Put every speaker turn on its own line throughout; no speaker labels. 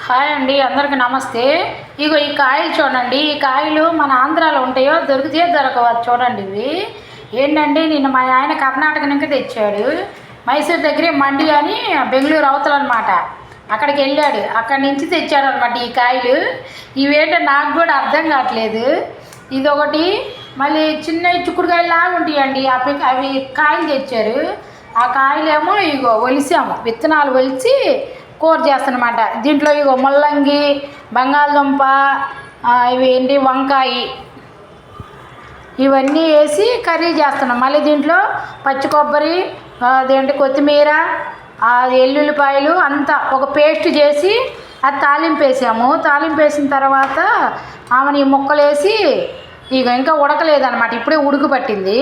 Hi అండి, అందరికీ నమస్తే. ఇగో ఈ కాయలు చూడండి. ఈ కాయలు మన ఆంధ్రాలో ఉంటాయో దొరికితే దొరకవచ్చు. చూడండి ఇవి ఏంటండి, నిన్న మా ఆయన కర్ణాటక నుంచి తెచ్చాడు. మైసూర్ దగ్గరే మండి అని బెంగళూరు అవతల అనమాట. అక్కడికి వెళ్ళాడు, అక్కడి నుంచి తెచ్చాడు అనమాట ఈ కాయలు. ఇవేంటో నాకు కూడా అర్థం కావట్లేదు. ఇదొకటి, మళ్ళీ చిన్న చిక్కుడుకాయలాగా ఉంటాయండి. అవి కాయలు తెచ్చారు. ఆ కాయలేమో ఇగో ఒలిసాము, విత్తనాలు ఒలిచి కూర చేస్తానమాట. దీంట్లో ఇగో ముల్లంగి, బంగాళదుంప, ఇవి ఏంటి వంకాయ, ఇవన్నీ వేసి కర్రీ చేస్తున్నాం. మళ్ళీ దీంట్లో పచ్చి కొబ్బరి, అదేంటి కొత్తిమీర, ఎల్లుల్లిపాయలు అంతా ఒక పేస్ట్ చేసి అది తాలింపు వేసాము. తాలింపు వేసిన తర్వాత ఆమెని ముక్కలు వేసి ఇక ఇంకా ఉడకలేదన్నమాట, ఇప్పుడే ఉడుకు పట్టింది.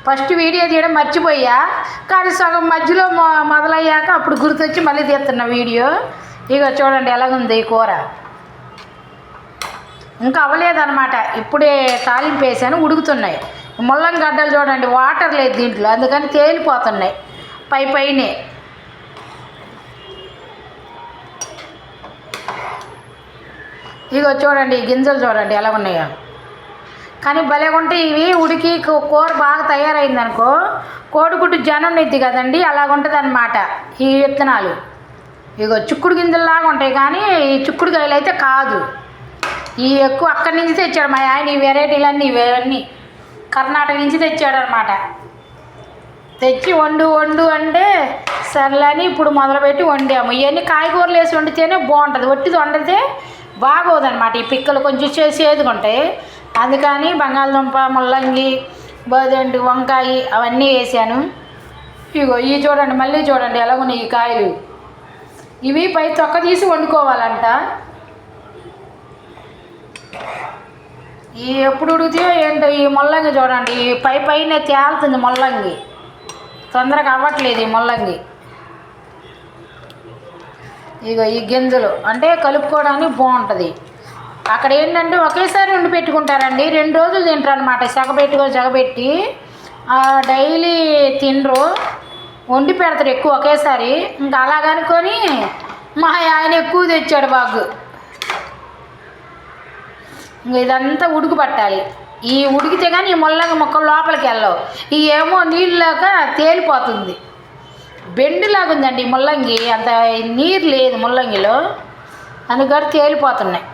ఫస్ట్ వీడియో తీయడం మర్చిపోయా, కానీ సగం మధ్యలో మొదలయ్యాక అప్పుడు గుర్తొచ్చి మళ్ళీ తీస్తున్న వీడియో. ఇక చూడండి ఎలాగుంది ఈ కూర. ఇంకా అవ్వలేదన్నమాట, ఇప్పుడే తాలింపు వేసాను, ఉడుకుతున్నాయి. ముల్లంగి గడ్డలు చూడండి, వాటర్ లేదు దీంట్లో, అందుకని తేలిపోతున్నాయి పైనే. ఇగో చూడండి ఈ గింజలు చూడండి ఎలా ఉన్నాయో. కానీ భలే ఉంటే ఇవి ఉడికి కూర బాగా తయారైందనుకో, కోడిగుడ్డు జనం నెద్ది కదండి, అలాగుంటుంది అనమాట ఈ విత్తనాలు. ఇగో చిక్కుడు గింజల్లాగా ఉంటాయి, కానీ ఈ చిక్కుడుకాయలు అయితే కాదు. ఈ ఎక్కువ అక్కడి నుంచి తెచ్చాడు మా ఆయన. ఈ వెరైటీలన్నీ ఇవన్నీ కర్ణాటక నుంచి తెచ్చాడు అనమాట. తెచ్చి వండు అంటే సర్లేని ఇప్పుడు మొదలుపెట్టి వండాము. ఇవన్నీ కాయగూరలు వేసి వండితేనే బాగుంటుంది, ఒట్టిది వండితే బాగోదన్నమాట. ఈ పిక్కలు కొంచెం చేదుగా ఉంటాయి, అందుకని బంగాళదుంప, ముల్లంగి, బోదండి, వంకాయ అవన్నీ వేసాను. ఇగో ఇవి చూడండి, మళ్ళీ చూడండి ఎలా ఉన్నాయి ఈ కాయలు. ఇవి పై తొక్క తీసి వండుకోవాలంట. ఈ ఎప్పుడు ఉడికితే ఏంటో ఈ ముల్లంగి చూడండి, ఈ పైన తేలుతుంది ముల్లంగి, తొందరగా అవ్వట్లేదు ఈ ముల్లంగి. ఇగో ఈ గింజలు అంటే కలుపుకోవడానికి బాగుంటుంది. అక్కడ ఏంటంటే ఒకేసారి వండి పెట్టుకుంటారండి, 2 రోజులు తింటారు అనమాట. సగబెట్టి డైలీ తినరు, వండి పెడతారు ఎక్కువ ఒకేసారి. ఇంకా అలాగనుకొని మా ఆయన ఎక్కువ తెచ్చాడు బాగు. ఇంక ఇదంతా ఉడుకు పట్టాలి. ఈ ఉడికితే కానీ ఈ ముల్లంగి మొక్కలు లోపలికి వెళ్ళవు. ఈ ఏమో నీళ్ళలాక తేలిపోతుంది, బెండులాగా ఉందండి ఈ ముల్లంగి, అంత నీరు లేదు ముల్లంగిలో, అందుకని తేలిపోతున్నాయి.